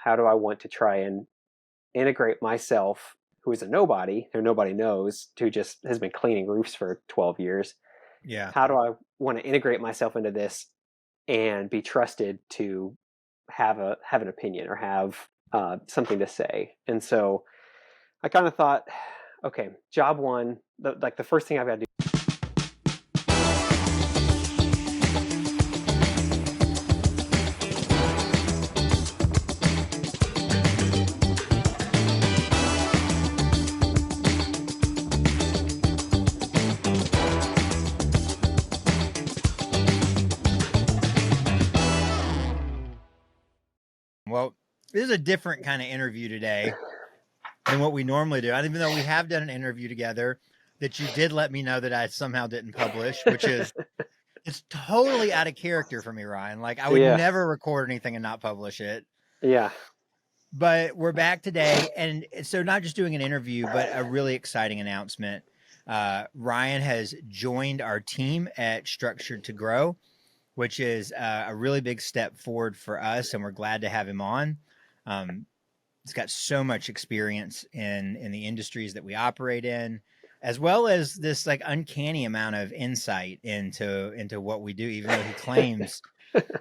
how do I want to try and integrate myself, who is a nobody, who nobody knows, who just has been cleaning roofs for 12 years. Yeah. How do I want to integrate myself into this and be trusted to have an opinion or have something to say? And so I kind of thought, okay, job one, like the first thing I've got to do. Well, this is a different kind of interview today than what we normally do. And even though we have done an interview together that you did let me know that I somehow didn't publish, which is it's totally out of character for me, Ryan. Like I would Yeah, never record anything and not publish it. yeah. But we're back today, and so not just doing an interview, but a really exciting announcement. Ryan has joined our team at Structured to Grow, which is a really big step forward for us, and we're glad to have him on. He's got so much experience in the industries that we operate in, as well as this like uncanny amount of insight into what we do, even though he claims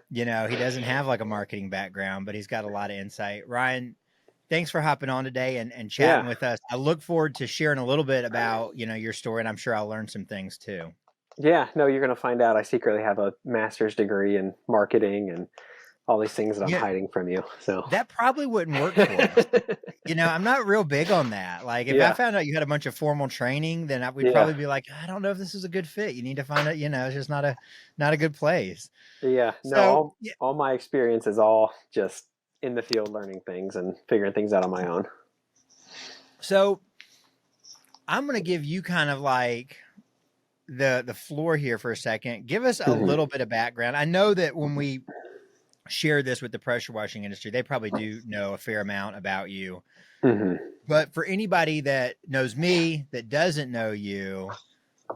he doesn't have like a marketing background, but he's got a lot of insight. Ryan, thanks for hopping on today and chatting Yeah. with us. I look forward to sharing a little bit about, your story, and I'm sure I'll learn some things too. Yeah, no, you're going to find out I secretly have a master's degree in marketing and all these things that I'm Yeah, hiding from you. So, that probably wouldn't work for us. I'm not real big on that. Like if I yeah, found out you had a bunch of formal training, then we'd yeah, probably be like, I don't know if this is a good fit. You need to find out, it's just not a good place. yeah. No, So, yeah, all my experience is all just in the field learning things and figuring things out on my own. so I'm going to give you kind of like the floor here for a second. Give us a Hmm. little bit of background. I know that when we share this with the pressure washing industry, they probably do know a fair amount about you. Hmm. But for anybody that knows me that doesn't know you,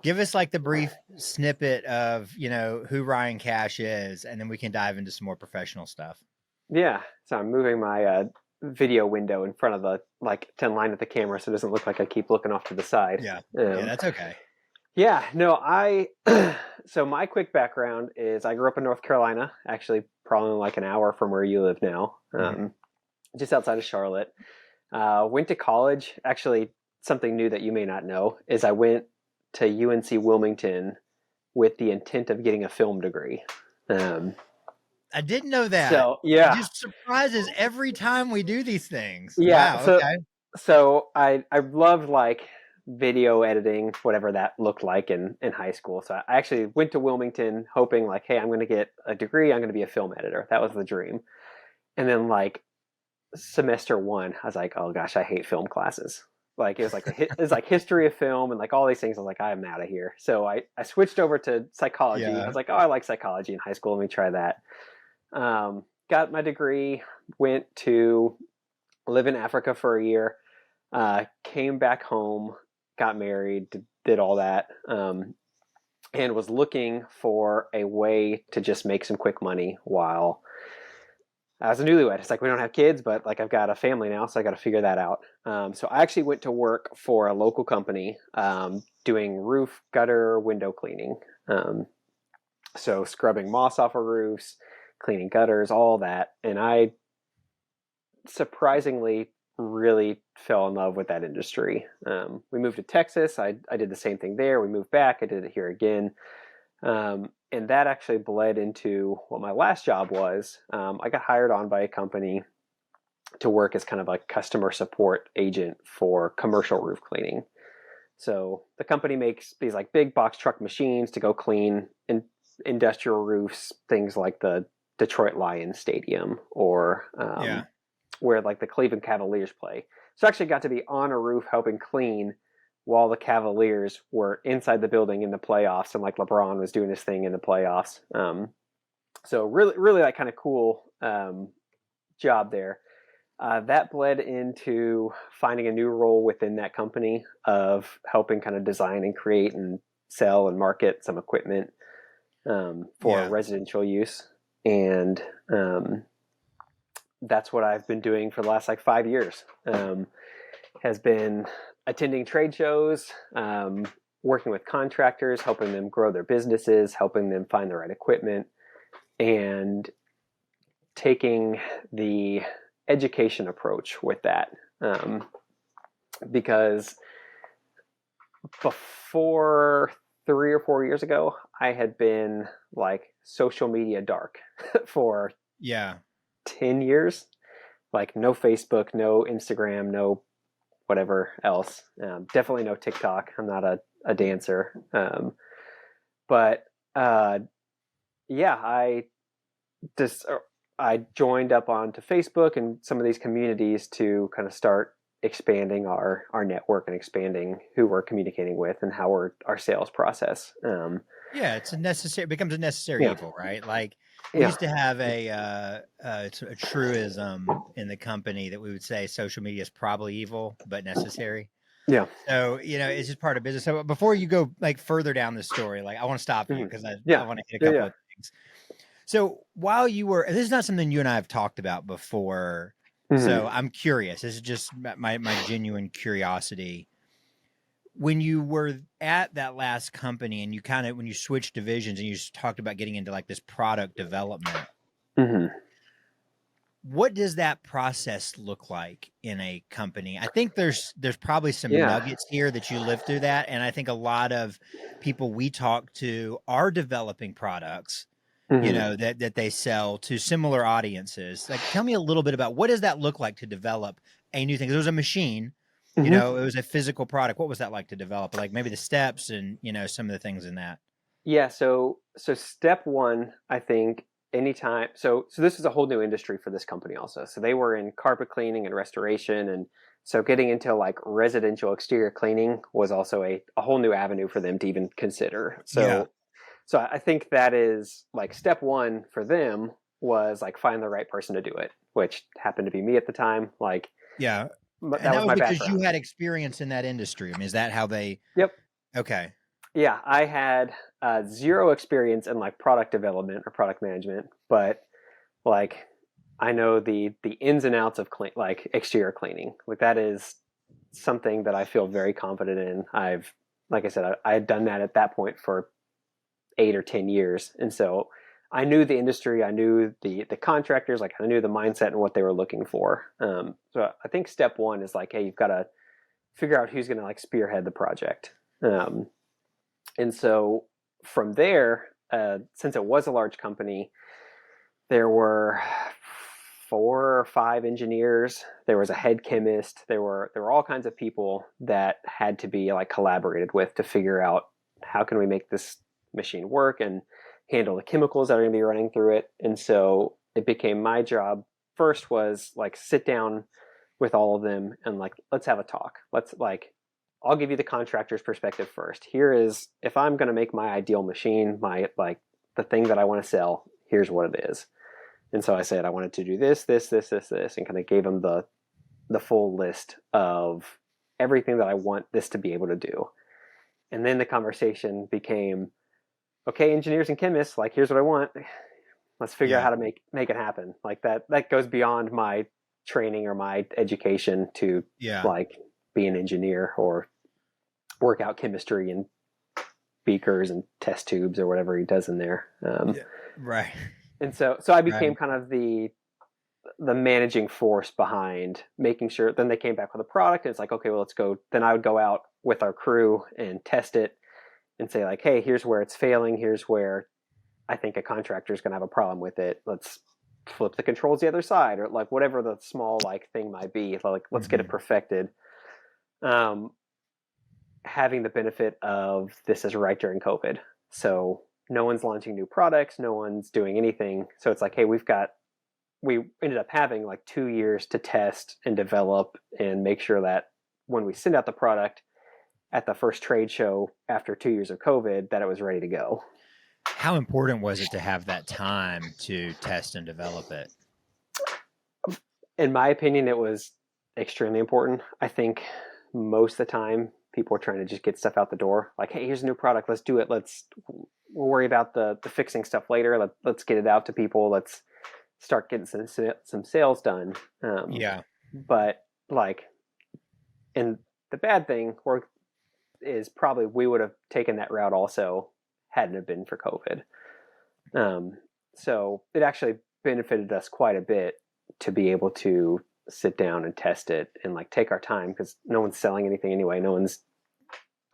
give us like the brief snippet of, who Ryan Cash is, and then we can dive into some more professional stuff. Yeah. So I'm moving my video window in front of the like to line at the camera so it doesn't look like I keep looking off to the side. Yeah. Yeah, Um, that's okay. yeah. No, I. So my quick background is I grew up in North Carolina, actually probably like an hour from where you live now, Mhm. just outside of Charlotte. Went to college. Actually, something new that you may not know is I went to UNC Wilmington with the intent of getting a film degree. Um, I didn't know that. so It yeah, just surprises every time we do these things. yeah. Wow. So Okay. so I loved like video editing, whatever that looked like in high school. So I actually went to Wilmington hoping like, hey, I'm going to get a degree. I'm going to be a film editor. That was the dream. And then like semester one, I was like, oh gosh, I hate film classes. Like it was like history of film and like all these things. I was like, I'm out of here. So I switched over to psychology. I Yeah. was like, oh, I like psychology in high school. Let me try that. Got my degree. Went to live in Africa for a year. Came back home. Got married. Did all that. And was looking for a way to just make some quick money while I was a newlywed. It's like we don't have kids, but like I've got a family now, so I got to figure that out. So I actually went to work for a local company doing roof, gutter, window cleaning. Um, so scrubbing moss off of roofs, cleaning gutters, all that. And I surprisingly really fell in love with that industry. We moved to Texas. I did the same thing there. We moved back. I did it here again. And that actually bled into what my last job was. I got hired on by a company to work as kind of a customer support agent for commercial roof cleaning. So the company makes these like big box truck machines to go clean industrial roofs, things like the Detroit Lions Stadium or Yeah. where like the Cleveland Cavaliers play. So I actually got to be on a roof helping clean while the Cavaliers were inside the building in the playoffs, and like LeBron was doing his thing in the playoffs. So really, really that kind of cool job there. That bled into finding a new role within that company of helping kind of design and create and sell and market some equipment for Yeah. residential use. And that's what I've been doing for the last like 5 years. Has been attending trade shows, working with contractors, helping them grow their businesses, helping them find the right equipment, and taking the education approach with that. Because before 3 or 4 years ago, I had been like social media dark for Yeah. 10 years. Like no Facebook, no Instagram, no whatever else. Definitely no TikTok. I'm not a dancer. But yeah, just I joined up onto Facebook and some of these communities to kind of start expanding our network and expanding who we're communicating with and how our sales process. Yeah, it becomes a necessary Yeah, evil, right? Like we yeah, used to have it's a truism in the company that we would say social media is probably evil but necessary. yeah, So, it's just part of business. So before you go like further down the story, like I want to stop you hmm because I yeah, want to hit a yeah, couple yeah. of things. So while you were, this is not something you and I have talked about before. So hmm I'm curious. This is just my genuine curiosity. When you were at that last company and when you switched divisions and you talked about getting into like this product development, hmm what does that process look like in a company? I think there's probably some Yeah. nuggets here that you lived through that, and I think a lot of people we talk to are developing products, hmm that they sell to similar audiences. Like, tell me a little bit about what does that look like to develop a new thing? 'Cause it was a machine, hmm it was a physical product. What was that like to develop? Like maybe the steps and some of the things in that. Yeah. So step one, I think, anytime. So this is a whole new industry for this company also. So they were in carpet cleaning and restoration, and so getting into like residential exterior cleaning was also a whole new avenue for them to even consider. Yeah. So I think that is like step one for them was like find the right person to do it, which happened to be me at the time. Like Yeah. And that that was was my because you background. had experience in that industry. I mean, is that how they Yep. okay. Yeah, I had zero experience in like product development or product management, but like I know the ins and outs of like exterior cleaning. Like that is something that I feel very confident in. Like I said, I had done that at that point for 8 or 10 years, and so I knew the industry. I knew the contractors. Like I knew the mindset and what they were looking for. So I think step one is like, hey, you've got to figure out who's going to like spearhead the project. And so from there, since it was a large company, there were 4 or 5 engineers. There was a head chemist. There were all kinds of people that had to be like collaborated with to figure out how can we make this machine work and handle the chemicals that are going to be running through it. And so it became my job. First was like sit down with all of them and like let's have a talk. Let's like I'll give you the contractor's perspective first. Here is if I'm going to make my ideal machine, my like the thing that I want to sell, here's what it is. And so I said I wanted to do this, this, this, this, this, and kind of gave them the full list of everything that I want this to be able to do. And then the conversation became, okay, engineers and chemists, like here's what I want. Let's figure out Yeah. how to make it happen. Like that goes beyond my training or my education to Yeah. like be an engineer or work out chemistry and beakers and test tubes or whatever he does in there. Yeah. Right. And so I became Right. kind of the managing force behind making sure. Then they came back with a product, and it's like, okay, well, let's go. Then I would go out with our crew and test it, and say like, hey, here's where it's failing. Here's where I think a contractor is going to have a problem with it. Let's flip the controls the other side, or like whatever the small like thing might be. Like let's get it Mhm. perfected. Um, Having the benefit of this is right during COVID, so no one's launching new products, no one's doing anything. So it's like, hey, we ended up having like 2 years to test and develop and make sure that when we send out the product at the first trade show after 2 years of COVID, that it was ready to go. How important was it to have that time to test and develop it? In my opinion, it was extremely important. I think most of the time people are trying to just get stuff out the door. Like, hey, here's a new product. Let's do it. We'll worry about the fixing stuff later. Let's get it out to people. Let's start getting some sales done. Yeah. But like, and the bad thing is probably we would have taken that route also hadn't have been for COVID. Um, so it actually benefited us quite a bit to be able to sit down and test it and like take our time because no one's selling anything anyway. No one's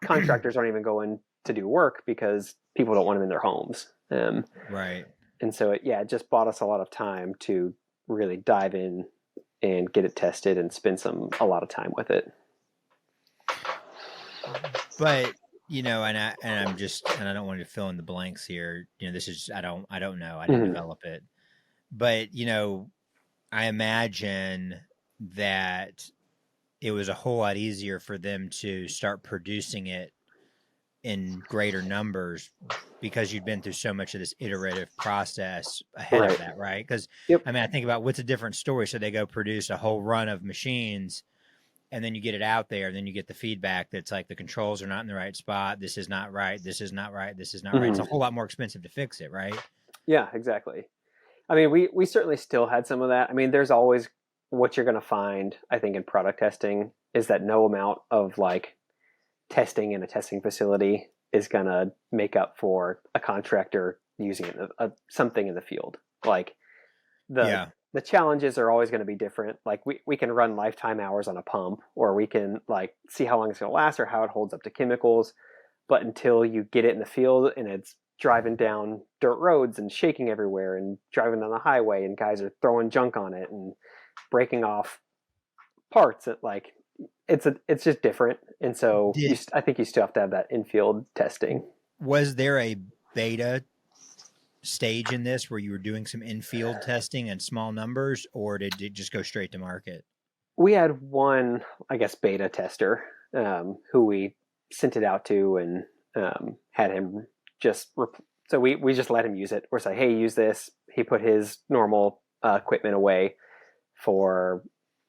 contractors aren't even going to do work because people don't want them in their homes. Right. And so it just bought us a lot of time to really dive in and get it tested and spend a lot of time with it. But and I don't want to fill in the blanks here. This is I don't know. I didn't Mm-hmm. develop it. But I imagine that it was a whole lot easier for them to start producing it in greater numbers because you'd been through so much of this iterative process ahead of Right. that, right? Because Yep. I think about what's a different story. So they go produce a whole run of machines, and then you get it out there, and then you get the feedback that's like the controls are not in the right spot. This is not right. This is not right. This is not right. It's a Mm-hmm. whole lot more expensive to fix it, right? Yeah, exactly. I mean, we certainly still had some of that. I mean, there's always what you're going to find, I think, in product testing is that no amount of like testing in a testing facility is going to make up for a contractor using something in the field. Like the Yeah. the challenges are always going to be different. Like we can run lifetime hours on a pump, or we can like see how long it's going to last or how it holds up to chemicals. But until you get it in the field and it's driving down dirt roads and shaking everywhere and driving down the highway and guys are throwing junk on it and breaking off parts, that like it's just different. And so Did I think you still have to have that infield testing. Was there a beta stage in this where you were doing some in-field testing and small numbers, or did it just go straight to market? We had one, I guess, beta tester who we sent it out to and had him just so we just let him use it. We're like, hey, use this. He put his normal equipment away for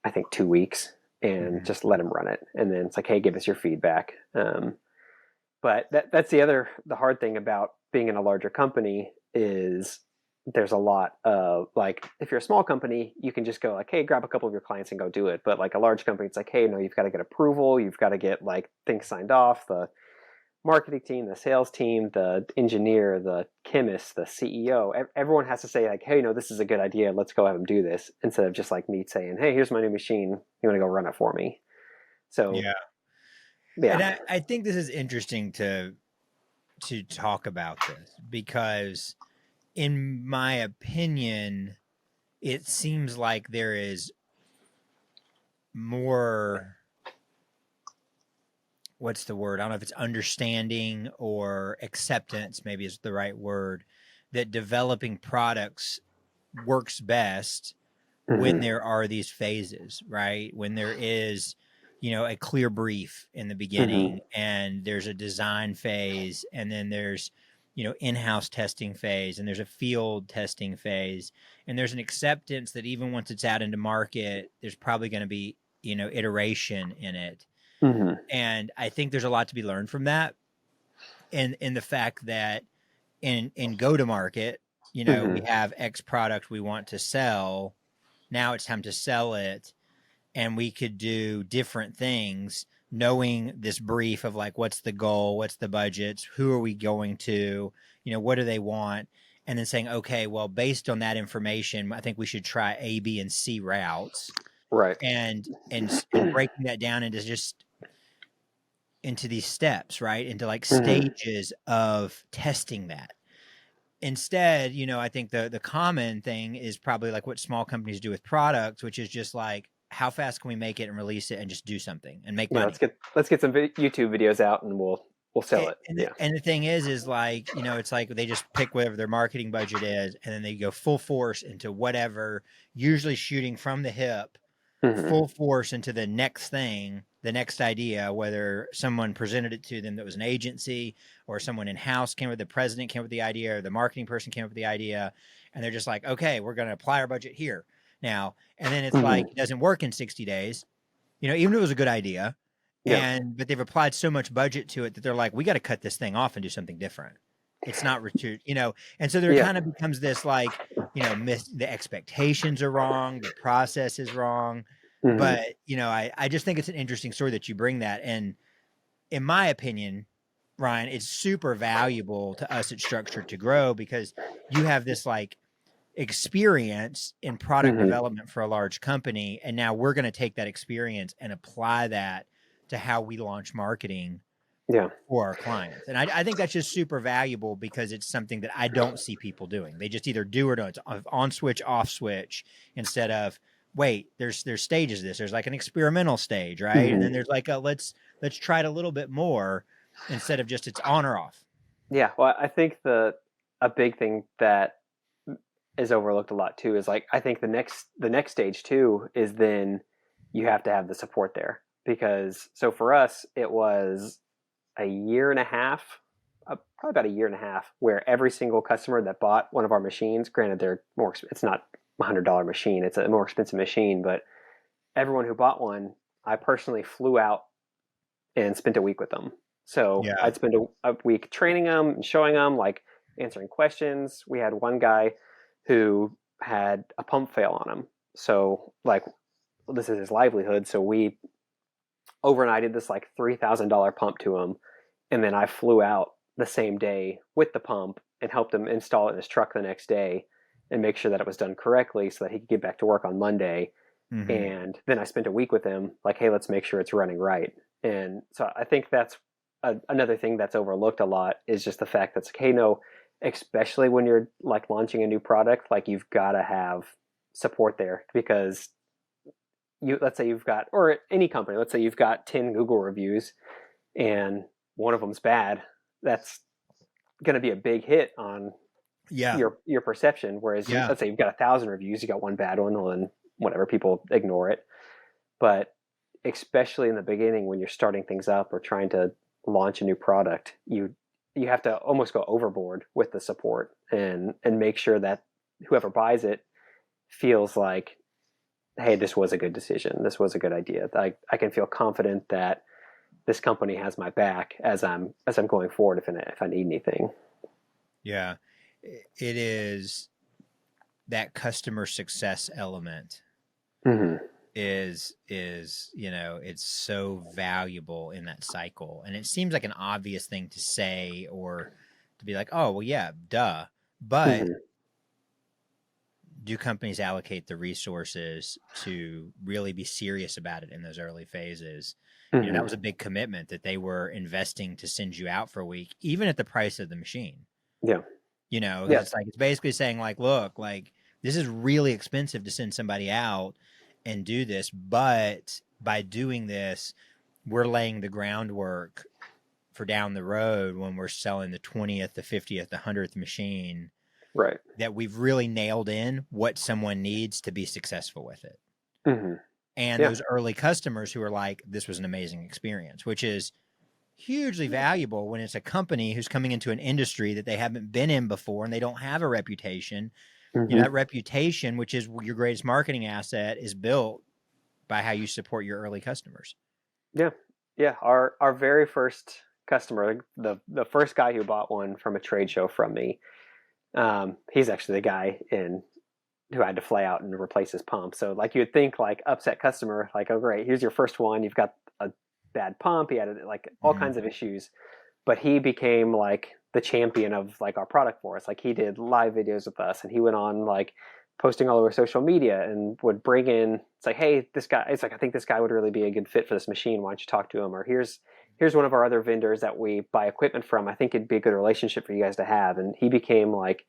I think 2 weeks and Mm-hmm. just let him run it. And then it's like, hey, give us your feedback. But that's the hard thing about being in a larger company is there's a lot of like if you're a small company you can just go like hey grab a couple of your clients and go do it, but like a large company it's like hey no, you've got to get approval, you've got to get like things signed off, the marketing team, the sales team, the engineer, the chemist, the CEO, everyone has to say like hey no, this is a good idea, let's go have them do this, instead of just like me saying hey here's my new machine, you want to go run it for me. So Yeah. And yeah. I think this is interesting to talk about this because in my opinion, it seems like there is more, what's the word? I don't know if it's understanding or acceptance, maybe is the right word, that developing products works best when Mm-hmm. there are these phases, right? When there is, a clear brief in the Mm-hmm. beginning and there's a design phase and then there's, in-house testing phase and there's a field testing phase and there's an acceptance that even once it's out into market, there's probably going to be, iteration in it. Mm-hmm. And I think there's a lot to be learned from that. And in the fact that in go to market, we Mm-hmm. have X product we want to sell. Now it's time to sell it, and we could do different things knowing this brief of like what's the goal, what's the budgets, who are we going to, what do they want, and then saying okay, well based on that information I think we should try A, B, and C routes, Right. and breaking that down into just into these steps, right, into like Mm-hmm. stages of testing that. Instead, I think the common thing is probably like what small companies do with products, which is just like how fast can we make it and release it and just do something and make Yeah, money. let's get some YouTube videos out and we'll sell it. And Yeah. the thing is like, it's like they just pick whatever their marketing budget is and then they go full force into whatever, usually shooting from the hip, Mm-hmm. full force into the next thing, the next idea, whether someone presented it to them that was an agency or someone in house came with the president came with the idea or the marketing person came up with the idea. And they're just like, okay, we're going to apply our budget here now. And then it's like, Mm-hmm. it doesn't work in 60 days, even if it was a good idea. Yeah. But they've applied so much budget to it that they're like, we got to cut this thing off and do something different. It's not, and so there Yeah. kind of becomes this like, the expectations are wrong, the process is wrong. Hmm. But, I just think it's an interesting story that you bring that. And in my opinion, Ryan, it's super valuable to us at Structured to Grow because you have this like experience in product Hmm. development for a large company. And now we're going to take that experience and apply that to how we launch marketing Yeah. for our clients. And I think that's just super valuable because it's something that I don't see people doing. They just either do or don't. It's on switch, off switch, instead of wait, there's stages of this. There's like an experimental stage, right? And Hmm. then there's like a let's try it a little bit more instead of just it's on or off. Yeah. Well, I think a big thing that is overlooked a lot too is like I think the next stage too is then you have to have the support there because so for us it was a year and a half, probably about a year and a half, where every single customer that bought one of our machines, granted they're more, it's not $100 machine, it's a more expensive machine, but everyone who bought one, I personally flew out and spent a week with them. So Yeah. I'd spend a week training them and showing them, like answering questions. We had one guy who had a pump fail on him. So like this is his livelihood. So we overnighted this like $3,000 pump to him, and then I flew out the same day with the pump and helped him install it in his truck the next day and make sure that it was done correctly so that he could get back to work on Monday. Mm-hmm. And then I spent a week with him, like, hey, let's make sure it's running right. And so I think that's another thing that's overlooked a lot is just the fact that's like, hey, no, especially when you're like launching a new product, like you've got to have support there because let's say you've got, or any company, let's say you've got 10 Google reviews and one of them's bad, that's going to be a big hit on Yeah. your perception. Whereas Yeah. let's say you've got 1,000 reviews, you got one bad one, well, then whatever, people ignore it. But especially in the beginning when you're starting things up or trying to launch a new product, you have to almost go overboard with the support and make sure that whoever buys it feels like, hey, this was a good decision, this was a good idea. I can feel confident that this company has my back as I'm going forward if I need anything. Yeah. It is that customer success element Hmm. is it's so valuable in that cycle, and it seems like an obvious thing to say or to be like, oh well, yeah, duh. But Hmm. do companies allocate the resources to really be serious about it in those early phases? That Hmm. was a big commitment that they were investing to send you out for a week, even at the price of the machine. Yeah. Because Yeah. it's like it's basically saying like, look, like this is really expensive to send somebody out and do this, but by doing this, we're laying the groundwork for down the road when we're selling the 20th, the 50th, the 100th machine, Right. that we've really nailed in what someone needs to be successful with it. Hmm. And Yeah. those early customers who are like, this was an amazing experience, which is hugely valuable when it's a company who's coming into an industry that they haven't been in before and they don't have a reputation. Hmm. That reputation, which is your greatest marketing asset, is built by how you support your early customers. Yeah. Yeah. Our very first customer, like the first guy who bought one from a trade show from me, he's actually the guy in who had to fly out and replace his pump. So like you would think like upset customer, like, oh great, here's your first one. You've got a bad pump. He had like all Mm-hmm. kinds of issues, but he became like the champion of like our product for us. Like he did live videos with us and he went on like posting all over social media and would bring in, it's like, hey, this guy, it's like, I think this guy would really be a good fit for this machine. Why don't you talk to him? Or here's one of our other vendors that we buy equipment from. I think it'd be a good relationship for you guys to have. And he became like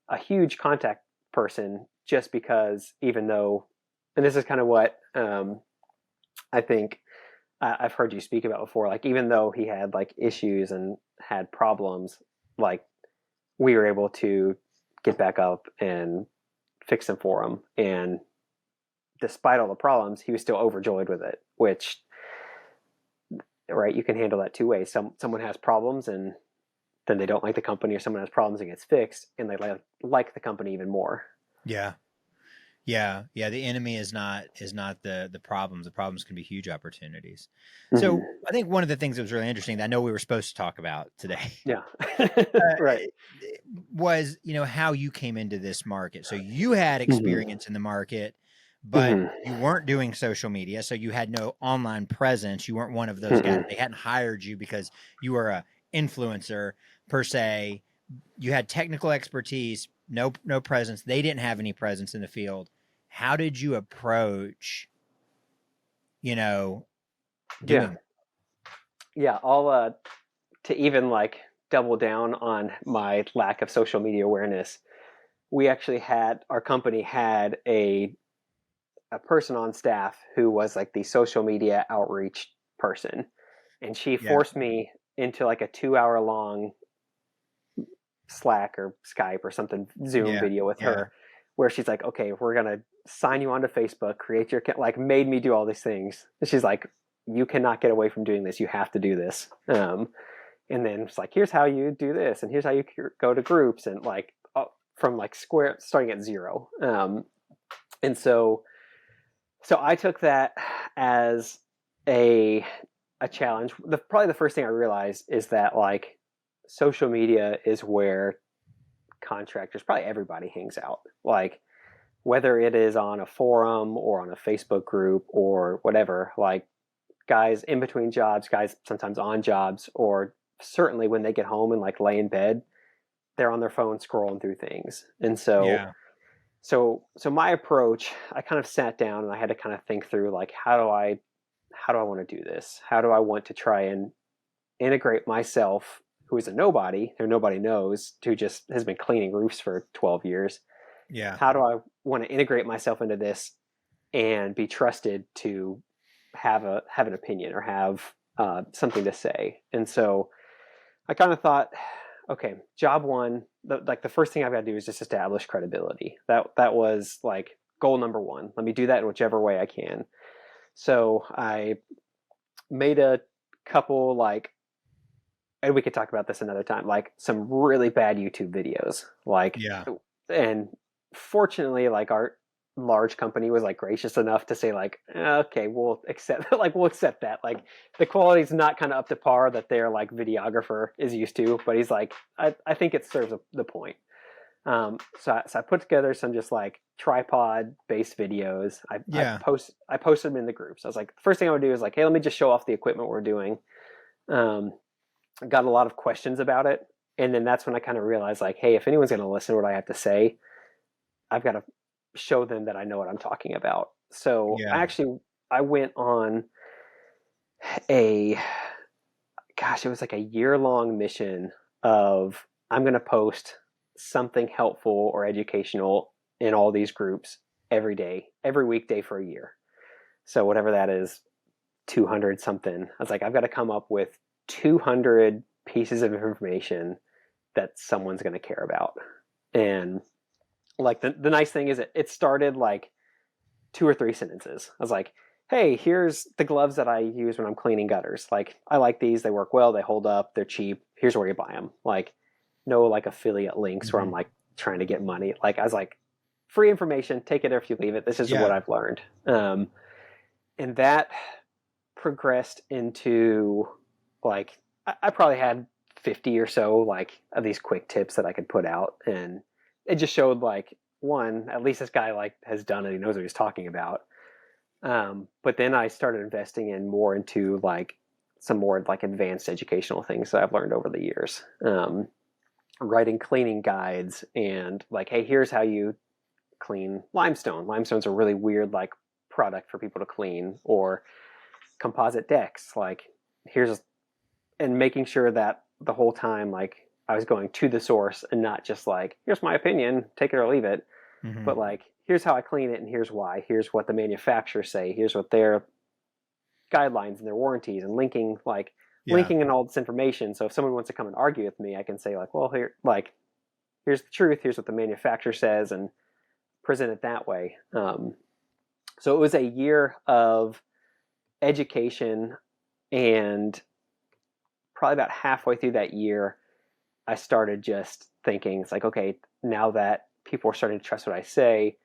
a huge contact person just because even though, and this is kind of what I think I've heard you speak about before, like even though he had like issues and had problems, like we were able to get back up and fix them for him. And despite all the problems, he was still overjoyed with it, which, right, you can handle that two ways. Someone has problems and then they don't like the company, or someone has problems and gets fixed and they like the company even more. Yeah. Yeah, yeah. The enemy is not the problems. The problems can be huge opportunities. So Hmm. I think one of the things that was really interesting that I know we were supposed to talk about today Yeah. uh, Right. was how you came into this market. So you had Hmm. experience in the market, but Hmm. you weren't doing social media, so you had no online presence. You weren't one of those guys. Hmm. They hadn't hired you because you were a influencer per se. You had technical expertise, no presence. They didn't have any presence in the field. How did you approach, you know, Yeah. doing? Yeah. I'll to even like double down on my lack of social media awareness. We actually had our company had a person on staff who was like the social media outreach person, and she Yeah, forced me into like a 2 hour long Slack or Skype or something Zoom yeah, video with yeah, her, where she's like, okay, we're gonna sign you onto Facebook, create your like made me do all these things. And she's like, you cannot get away from doing this. You have to do this. And then it's like, here's how you do this, and here's how you go to groups, and like from like square starting at zero. And so I took that as a a challenge. Probably the first thing I realized is that like social media is where contractors, probably everybody hangs out. Like whether it is on a forum or on a Facebook group or whatever, like guys in between jobs, guys sometimes on jobs, or certainly when they get home and like lay in bed, they're on their phone scrolling through things. And so yeah, so my approach, I kind of sat down and I had to kind of think through like how do I want to do this? How do I want to try and integrate myself, who is a nobody, who nobody knows, who just has been cleaning roofs for 12 years? yeah, How do I want to integrate myself into this and be trusted to have an opinion or have something to say? And so I kind of thought, okay, job one, like the first thing I've got to do is just establish credibility. That was like goal number one. Let me do that in whichever way I can. So I made a couple like, and we could talk about this another time, like some really bad YouTube videos. Like, yeah, and fortunately, like our large company was like gracious enough to say like, okay, we'll accept like we'll accept that. Like the quality's not kind of up to par that their like videographer is used to, but he's like, I think it serves the point. So I put together some just like tripod based videos. yeah, I posted them in the groups. I was like, the first thing I would do is like, hey, let me just show off the equipment we're doing. Um, got a lot of questions about it, and then that's when I kind of realized like, hey, if anyone's going to listen to what I have to say, I've got to show them that I know what I'm talking about. So yeah, I went on a gosh, it was like a year long mission of I'm going to post something helpful or educational in all these groups every day, every weekday for a year. So whatever that is, 200 something. I was like, I've got to come up with 200 pieces of information that someone's going to care about. And like the nice thing is it started like two or three sentences. I was like, hey, here's the gloves that I use when I'm cleaning gutters. Like, I like these. They work well. They hold up. They're cheap. Here's where you buy them. Like, no like affiliate links where I'm hmm like trying to get money. Like, I was like, free information. Take it or if you leave it. This is what yeah, I've learned. And that progressed into like, I probably had 50 or so like of these quick tips that I could put out. And it just showed like, one, at least this guy like has done it. He knows what he's talking about. But then I started investing in more into like some more like advanced educational things that I've learned over the years. Writing cleaning guides and like, hey, here's how you clean limestone. Limestone's a really weird like product for people to clean, or composite decks. Like, here's and making sure that the whole time like I was going to the source and not just like, here's my opinion, take it or leave it, hmm but like, here's how I clean it and here's why. Here's what the manufacturers say. Here's what their guidelines and their warranties, and yeah, linking in all this information. So if someone wants to come and argue with me, I can say like, well, here's the truth. Here's what the manufacturer says, and present it that way. So it was a year of education, and probably about halfway through that year, I started just thinking, it's like, okay, now that people are starting to trust what I say,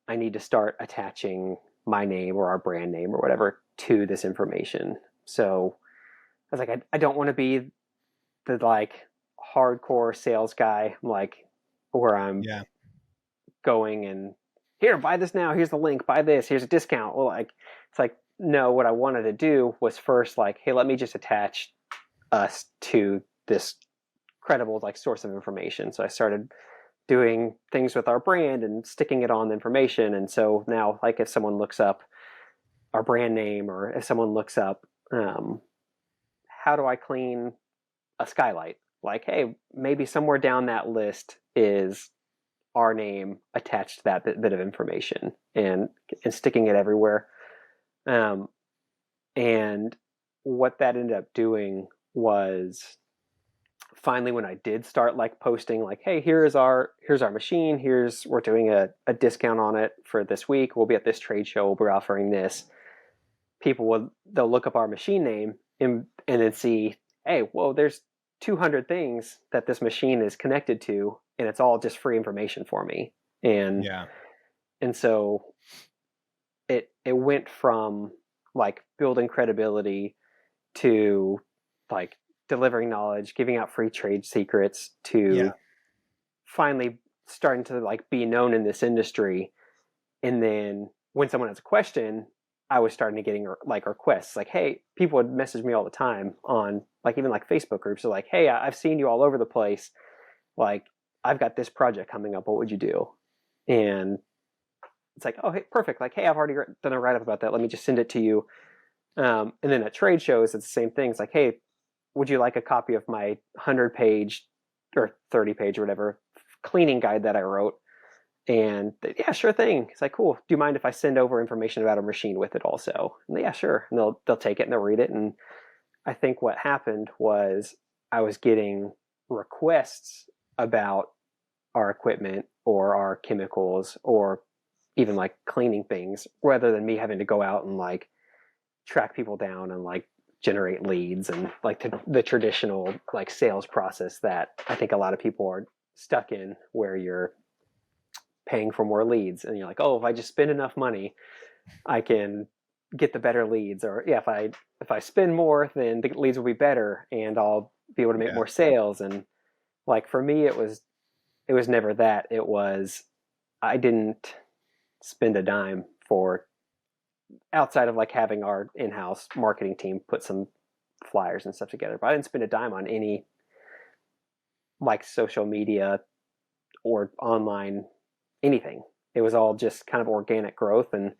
I need to start attaching my name or our brand name or whatever to this information. So I was like, I don't want to be the like hardcore sales guy, like where I'm Yeah. going and here, buy this now. Here's the link. Buy this. Here's a discount. Well, like it's like no. What I wanted to do was first like, hey, let me just attach us to this credible like source of information. So I started doing things with our brand and sticking it on the information. And so now, like if someone looks up our brand name or if someone looks up how do I clean a skylight, like hey, maybe somewhere down that list is our name attached to that bit of information and sticking it everywhere. Um, and what that ended up doing was finally when I did start like posting like, hey, here's our machine, we're doing a discount on it for this week. We'll be at this trade show, we'll be offering this. They'll look up our machine name and then see, hey, whoa, there's 200 things that this machine is connected to, and it's all just free information for me. And Yeah. and so it went from like building credibility to like delivering knowledge, giving out free trade secrets Yeah. to finally starting to like be known in this industry. And then when someone has a question, I was starting to getting like requests like, hey, people would message me all the time on like even like Facebook groups. So like, hey, I've seen you all over the place. Like, I've got this project coming up. What would you do? And it's like, oh, hey, perfect. Like, hey, I've already done a write up about that. Let me just send it to you. And then at trade shows, it's the same thing. It's like, hey, would you like a copy of my 100-page or 30-page or whatever cleaning guide that I wrote? And yeah, sure thing. It's like, cool. Do you mind if I send over information about a machine with it also? And yeah, sure. And they'll take it and they'll read it. And I think what happened was I was getting requests about our equipment or our chemicals or even like cleaning things rather than me having to go out and like track people down and like generate leads and like the traditional like sales process that I think a lot of people are stuck in, where you're paying for more leads and you're like, oh, if I just spend enough money I can get the better leads, or yeah, if I spend more then the leads will be better and I'll be able to make Yeah. more sales. And like for me it was never that. It was I didn't spend a dime for outside of like having our in-house marketing team put some flyers and stuff together, but I didn't spend a dime on any like social media or online anything. It was all just kind of organic growth. And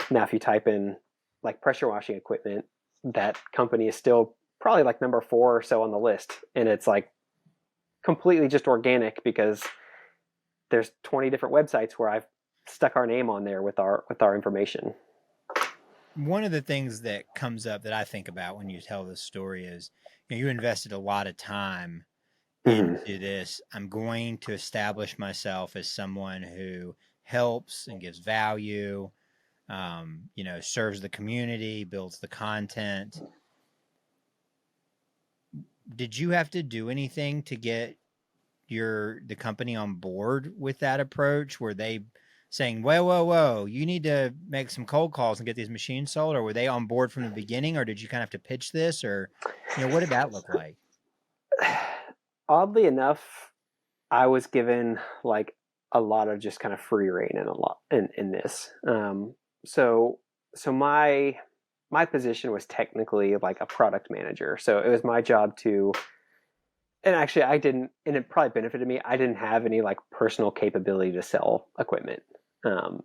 now if you type in like pressure washing equipment, that company is still probably like number 4 or so on the list, and it's like completely just organic because there's 20 different websites where I've stuck our name on there with our information. One of the things that comes up that I think about when you tell this story is, you invested a lot of time Mm-hmm. into this. I'm going to establish myself as someone who helps and gives value, serves the community, builds the content. Did you have to do anything to get the company on board with that approach? Were they saying, whoa, you need to make some cold calls and get these machines sold? Or were they on board from the beginning? Or did you kind of have to pitch this? Or, what did that look like? Oddly enough, I was given like a lot of just kind of free reign in a lot in this. So so my position was technically like a product manager. So it was my job to, and actually I didn't, and it probably benefited me. I didn't have any like personal capability to sell equipment.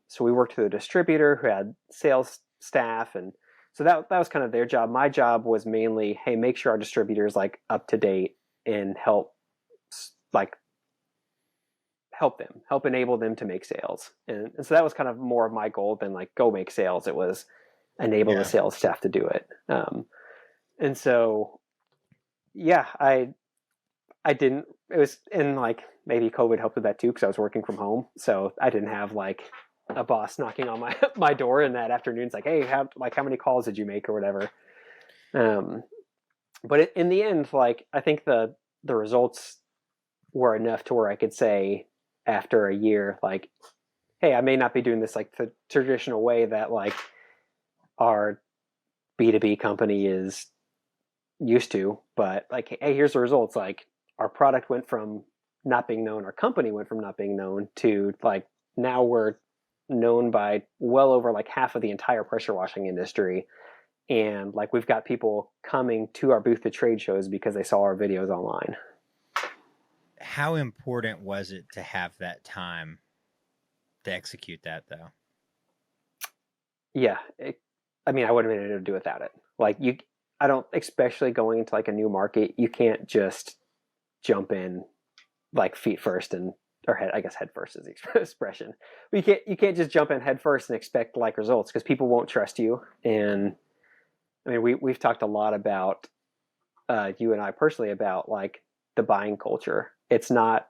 So we worked with a distributor who had sales staff, and so that was kind of their job. My job was mainly, hey, make sure our distributor is like up to date and like help enable them to make sales. And so that was kind of more of my goal than like go make sales. It was enable the Yeah. sales staff to do it. And so yeah, I didn't. It was in like maybe COVID helped with that too because I was working from home, so I didn't have like a boss knocking on my my door in that afternoon. It's like, hey, how many calls did you make or whatever. Um, but in the end, like I think the results were enough to where I could say after a year, like hey, I may not be doing this like the traditional way that like our B2B company is used to, but like, hey, here's the results. Like our product went from not being known, our company went from not being known to like now we're known by well over like half of the entire pressure washing industry. And like we've got people coming to our booth to trade shows because they saw our videos online. How important was it to have that time to execute that, though? Yeah. I mean, I wouldn't have been able to do without it. Like I don't, especially going into like a new market, you can't just jump in like feet first and or head, I guess head first is the expression. But you can't just jump in head first and expect like results because people won't trust you. And I mean, we've talked a lot about you and I personally about like the buying culture. It's not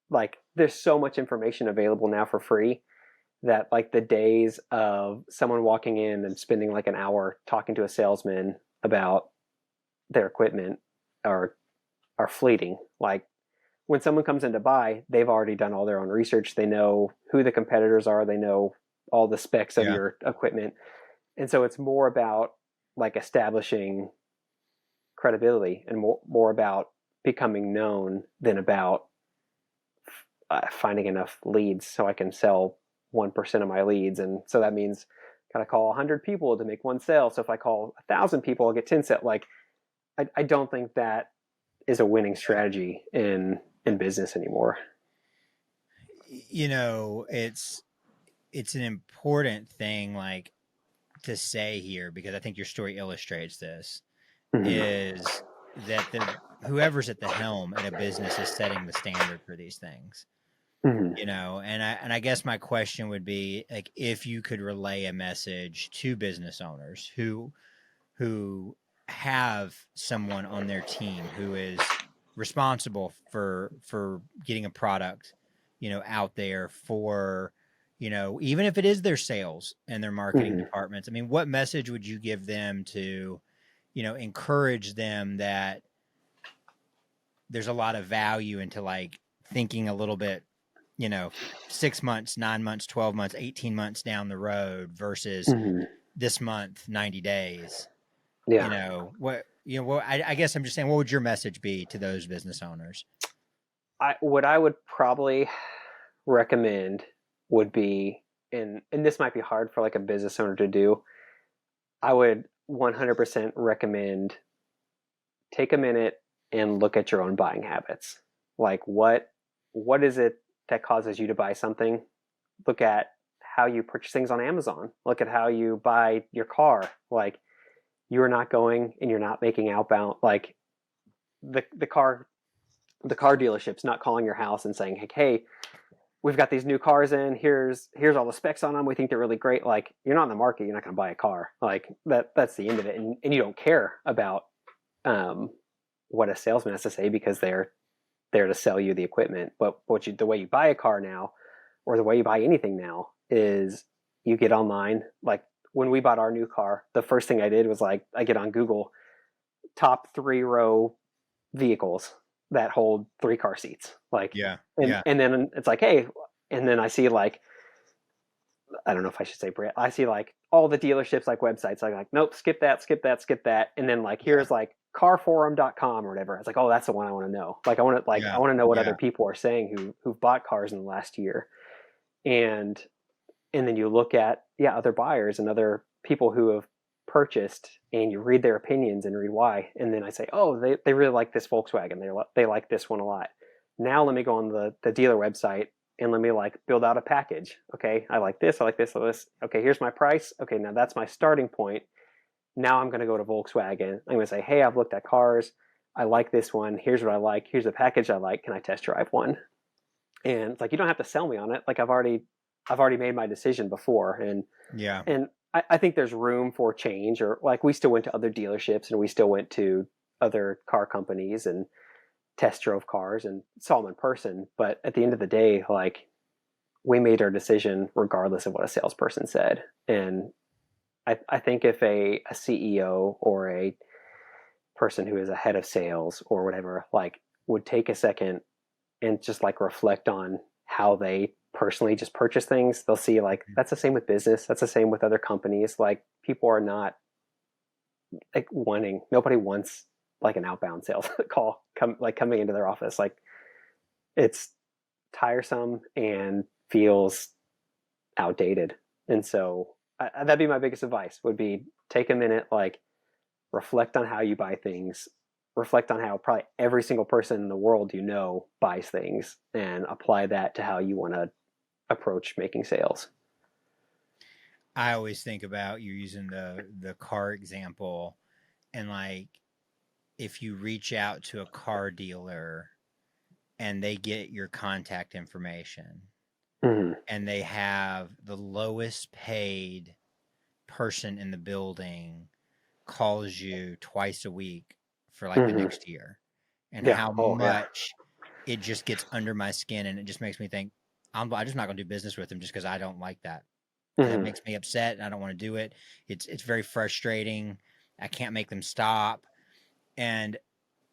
like there's so much information available now for free that like the days of someone walking in and spending like an hour talking to a salesman about their equipment are are fleeting. Like when someone comes in to buy, they've already done all their own research. They know who the competitors are. They know all the specs of Yeah. your equipment. And so it's more about like establishing credibility and more about becoming known than about finding enough leads so I can sell 1% of my leads. And so that means gotta call 100 people to make one sale. So if I call 1,000 people, I'll get 10 sales. Like I don't think that is a winning strategy in business anymore. You know, it's an important thing like to say here because I think your story illustrates this Mm-hmm. is that the whoever's at the helm at a business is setting the standard for these things. Mm-hmm. You know, and I guess my question would be like if you could relay a message to business owners who have someone on their team who is responsible for getting a product, you know, out there for, you know, even if it is their sales and their marketing Mm-hmm. departments. I mean, what message would you give them to, you know, encourage them that there's a lot of value into like thinking a little bit, you know, 6 months, 9 months, 12 months, 18 months down the road versus Mm-hmm. this month, 90 days. You Yeah. know, I guess I'm just saying, what would your message be to those business owners? What I would probably recommend would be, and this might be hard for like a business owner to do. I would 100% recommend take a minute and look at your own buying habits. Like what is it that causes you to buy something? Look at how you purchase things on Amazon. Look at how you buy your car. Like you are not going and you're not making outbound like the car dealership's not calling your house and saying, hey, we've got these new cars in. Here's all the specs on them. We think they're really great. Like you're not in the market. You're not going to buy a car. Like that's the end of it. And you don't care about um, what a salesman has to say because they're there to sell you the equipment. But the way you buy a car now, or the way you buy anything now, is you get online. Like when we bought our new car, the first thing I did was like I get on Google, top 3 row vehicles that hold 3 car seats. Like Yeah, and yeah, and then it's like, hey, and then I see like I don't know if I should say Brett. I see like all the dealerships like websites. I'm like, nope, skip that, skip that, skip that. And then like yeah, here's like carforum.com or whatever. It's like, oh, that's the one I want to know. Like I yeah, want to know what yeah, other people are saying who've bought cars in the last year. And and then you look at other buyers and other people who have purchased and you read their opinions and read why. And then I say, oh, they really like this Volkswagen. They like this one a lot. Now let me go on the dealer website and let me like build out a package. Okay, I like this, I like this, I like this. Okay, here's my price. Okay, now that's my starting point. Now I'm going to go to Volkswagen. I'm going to say, hey, I've looked at cars. I like this one. Here's what I like. Here's the package I like. Can I test drive one? And it's like you don't have to sell me on it. Like I've already made my decision before, yeah. and I think there's room for change. Or like we still went to other dealerships and we still went to other car companies and test drove cars and saw them in person. But at the end of the day, like we made our decision regardless of what a salesperson said. And I think if a CEO or a person who is a head of sales or whatever, like would take a second and just like reflect on how they personally just purchase things, they'll see like that's the same with business. That's the same with other companies. Like people are not like nobody wants like an outbound sales call coming into their office. Like it's tiresome and feels outdated. And so that'd be my biggest advice would be take a minute, like reflect on how you buy things, reflect on how probably every single person in the world buys things, and apply that to how you want to approach making sales. I always think about you using the car example, and like if you reach out to a car dealer and they get your contact information Mm-hmm. and they have the lowest paid person in the building calls you twice a week for like the Mm-hmm. next year, and Yeah. how Oh, yeah. much it just gets under my skin, and it just makes me think I'm just not going to do business with them just because I don't like that. And it Mm-hmm. makes me upset and I don't want to do it. It's very frustrating. I can't make them stop. And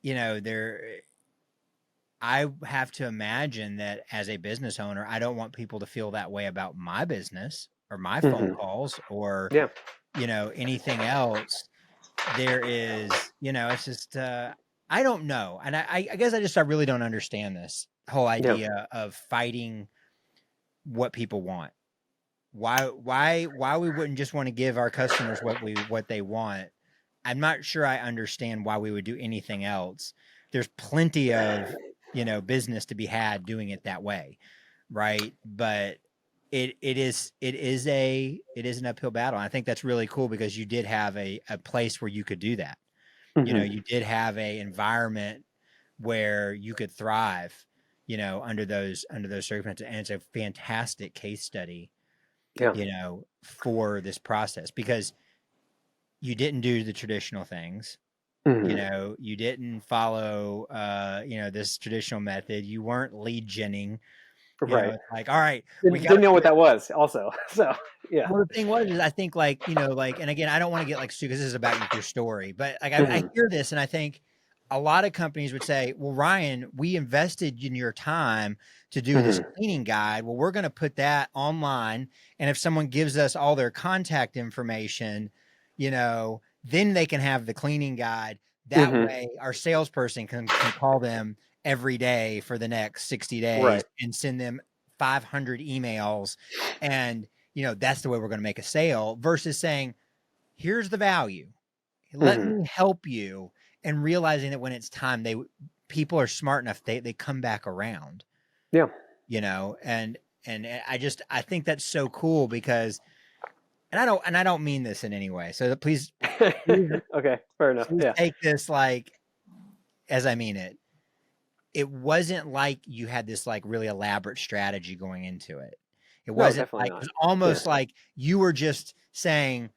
there I have to imagine that as a business owner, I don't want people to feel that way about my business or my phone Mm-hmm. calls or Yeah. anything else. There is, it's just I don't know. And I guess I really don't understand this whole Yeah. idea of fighting what people want. Why we wouldn't just want to give our customers what they want. I'm not sure I understand why we would do anything else. There's plenty of business to be had doing it that way, right? But it is an uphill battle. I think that's really cool because you did have a place where you could do that. Mm-hmm. You did have a environment where you could thrive, under those circumstances, and it's a fantastic case study Yeah. for this process because you didn't do the traditional things. Mm-hmm. You didn't follow, this traditional method. You weren't lead genning, Right. it's like, all right, we got Didn't to know what figure. that was also. So yeah. Well, the thing was, is I think and again, I don't want to get like sued because this is about your story, but like I Mm-hmm. hear this and I think a lot of companies would say, well, Ryan, we invested in your time to do this Mm-hmm. cleaning guide. Well, we're going to put that online. And if someone gives us all their contact information, then they can have the cleaning guide. That Mm-hmm. way our salesperson can call them every day for the next 60 days Right. and send them 500 emails. And that's the way we're going to make a sale versus saying, here's the value. Let Mm-hmm. me help you. And realizing that when it's time, people are smart enough, they come back around, Yeah. and I think that's so cool because, and I don't mean this in any way. So please, Okay. Fair enough. please Yeah. take this like, as I mean it. It wasn't like you had this like really elaborate strategy going into it. It No, wasn't definitely like, it not. was Yeah. almost like you were just saying,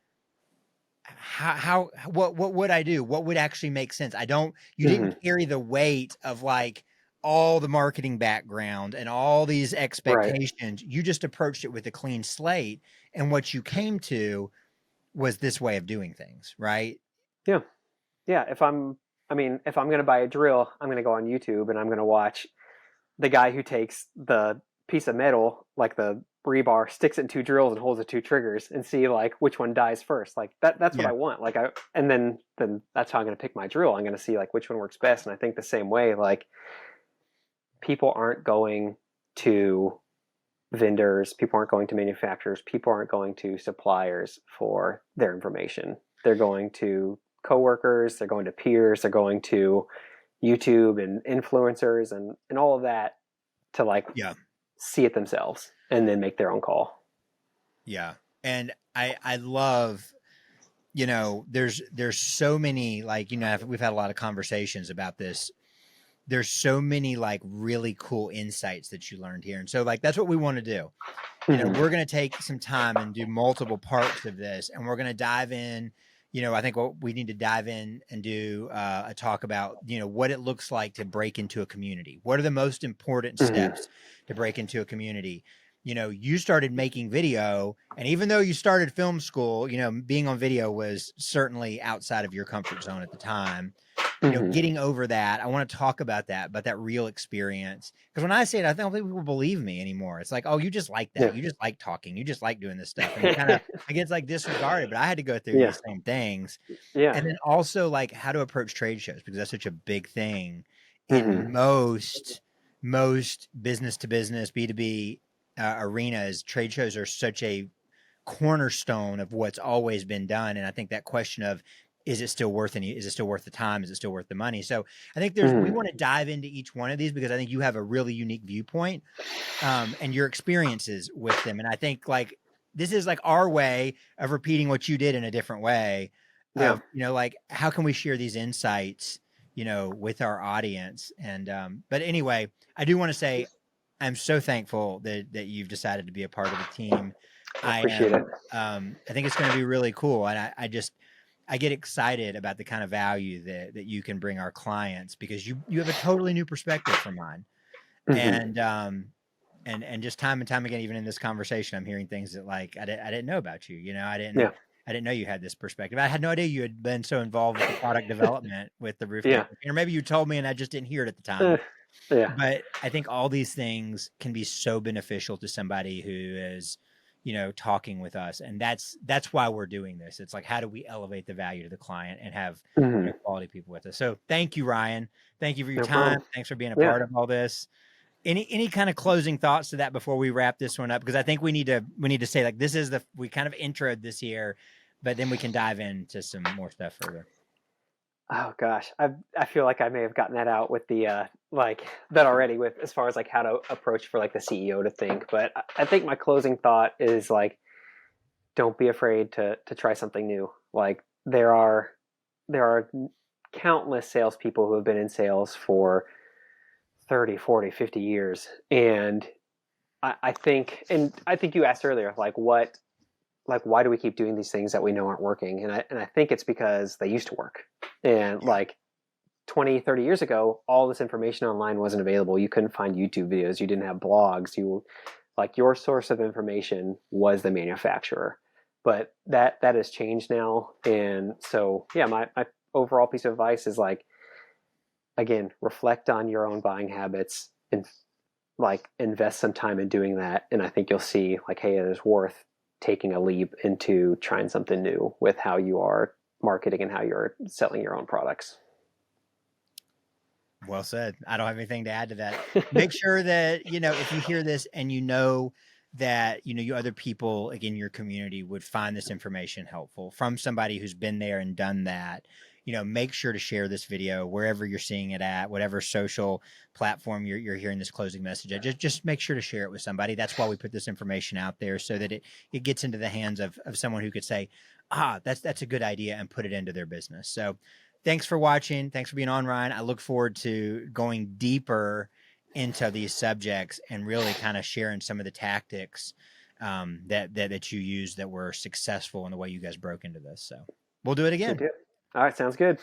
what would I do? What would actually make sense? You Mm-hmm. didn't carry the weight of like all the marketing background and all these Right. expectations. You just approached it with a clean slate. And what you came to was this way of doing things, right? Yeah. Yeah. If I'm going to buy a drill, I'm going to go on YouTube and I'm going to watch the guy who takes the piece of metal, like the rebar, sticks it in two drills and holds the two triggers and see like which one dies first. Like that's what Yeah. I want. And then that's how I'm going to pick my drill. I'm going to see like which one works best. And I think the same way, like people aren't going to vendors, people aren't going to manufacturers, people aren't going to suppliers for their information. They're going to coworkers, they're going to peers, they're going to YouTube and influencers and all of that to like Yeah. see it themselves and then make their own call. Yeah. And I love, there's so many, like, we've had a lot of conversations about this. There's so many like really cool insights that you learned here. And so like, that's what we want to do. Mm-hmm. We're going to take some time and do multiple parts of this, and we're going to dive in. I think what we need to dive in and do a talk about, what it looks like to break into a community. What are the most important Mm-hmm. steps to break into a community? You started making video, and even though you started film school, being on video was certainly outside of your comfort zone at the time. Hmm. getting over that. I want to talk about that real experience. Because when I say it, I don't think people believe me anymore. It's like, oh, you just like that. Yeah. You just like talking. You just like doing this stuff. And it gets like disregarded. But I had to go through Yeah. these same things. Yeah. And then also like how to approach trade shows, because that's such a big thing Hmm. in most business to business B2B arenas. Trade shows are such a cornerstone of what's always been done. And I think that question of, is it still worth is it still worth the time? Is it still worth the money? So I think we Hmm. want to dive into each one of these because I think you have a really unique viewpoint, and your experiences with them. And I think like this is like our way of repeating what you did in a different way Yeah. of, like how can we share these insights, with our audience. And, but anyway, I do want to say, I'm so thankful that you've decided to be a part of the team. I appreciate it. I think it's going to be really cool. And I get excited about the kind of value that you can bring our clients because you have a totally new perspective from mine. Hmm. And, and just time and time again, even in this conversation, I'm hearing things that like, I didn't know about you. Yeah. I didn't know you had this perspective. I had no idea you had been so involved with the product development with the roof Yeah. tape. Or maybe you told me and I just didn't hear it at the time. Uh, yeah. But I think all these things can be so beneficial to somebody who is, talking with us. And that's why we're doing this. It's like, how do we elevate the value to the client and have, Hmm. quality people with us? So thank you, Ryan. Thank you for your No time. problem. Thanks for being a Yeah. part of all this. Any kind of closing thoughts to that before we wrap this one up? Because I think we need to say like, this is we kind of introed this here, but then we can dive into some more stuff further. Oh gosh, I feel like I may have gotten that out with the like that already with as far as like how to approach for like the CEO to think. But I think my closing thought is like, don't be afraid to try something new. Like there are countless salespeople who have been in sales for 30, 40, 50 years, and I think you asked earlier like why do we keep doing these things that we know aren't working, and I think it's because they used to work, and Yeah. like 20, 30 years ago, all this information online wasn't available. You couldn't find YouTube videos, you didn't have blogs, you like your source of information was the manufacturer. But that has changed now, and so yeah, my overall piece of advice is like, again, reflect on your own buying habits and like invest some time in doing that, and I think you'll see like, hey, it is worth taking a leap into trying something new with how you are marketing and how you're selling your own products. Well said. I don't have anything to add to that. Make sure that, if you hear this and that, you other people, again, your community would find this information helpful from somebody who's been there and done that, make sure to share this video wherever you're seeing it at, whatever social platform you're hearing this closing message at. Just make sure to share it with somebody. That's why we put this information out there so that it gets into the hands of someone who could say, that's a good idea and put it into their business. So thanks for watching. Thanks for being on, Ryan. I look forward to going deeper into these subjects and really kind of sharing some of the tactics that you use that were successful in the way you guys broke into this. So we'll do it Good again. deal. All right, sounds good.